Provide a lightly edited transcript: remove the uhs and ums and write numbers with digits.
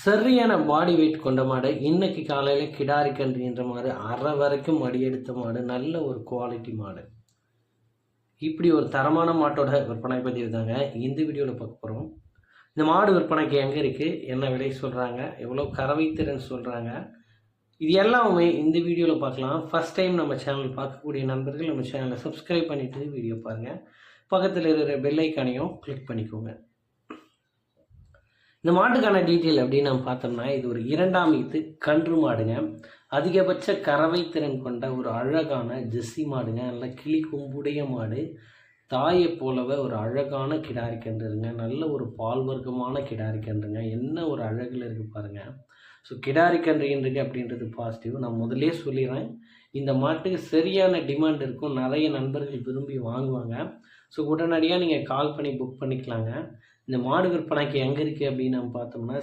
சரியான body weight கொண்ட மாடு. இன்னைக்கு காலையில கிடாரி கன்றுன்ற மாடு, அரை வரைக்கும் மடி எடுத்த மாடு, நல்ல ஒரு குவாலிட்டி மாடு. இப்படி ஒரு தரமான மாட்டோட விற்பனை பதிவு தாங்க இந்த வீடியோவில் பார்க்க போகிறோம். இந்த மாடு விற்பனைக்கு எங்கே இருக்குது, என்ன விலை சொல்கிறாங்க, எவ்வளோ கறவை திறன் சொல்கிறாங்க, இது எல்லாமே இந்த வீடியோவில் பார்க்கலாம். ஃபஸ்ட் டைம் நம்ம சேனல் பார்க்கக்கூடிய நண்பர்கள் நம்ம சேனலை சப்ஸ்கிரைப் பண்ணிவிட்டு வீடியோ பாருங்கள். பக்கத்தில் இருக்கிற பெல் ஐக்கானையும் கிளிக் பண்ணிக்கோங்க. இந்த மாட்டுக்கான டீட்டெயில் அப்படின்னு நம்ம பார்த்தோம்னா, இது ஒரு 2ஆம் ஈத்து கன்று மாடுங்க. அதிகபட்ச கறவை திறன் கொண்ட ஒரு அழகான ஜெர்சி மாடுங்க. நல்ல கிளி கொம்புடைய மாடு. தாயை போலவே ஒரு அழகான கிடாரி கன்றுங்க. நல்ல ஒரு பால் வர்க்கமான கிடாரி கன்றுங்க. என்ன ஒரு அழகில் இருக்குது பாருங்கள். ஸோ கிடாரி கன்று இருக்கு அப்படின்றது பாசிட்டிவ். நான் முதலே சொல்லிடுறேன், இந்த மாட்டுக்கு சரியான டிமாண்ட் இருக்கும். நிறைய நண்பர்கள் விரும்பி வாங்குவாங்க. ஸோ உடனடியாக நீங்கள் கால் பண்ணி புக் பண்ணிக்கலாங்க. இந்த மாடு விற்பனைக்கு எங்கே இருக்குது அப்படின்னு நம்ம பார்த்தோம்னா,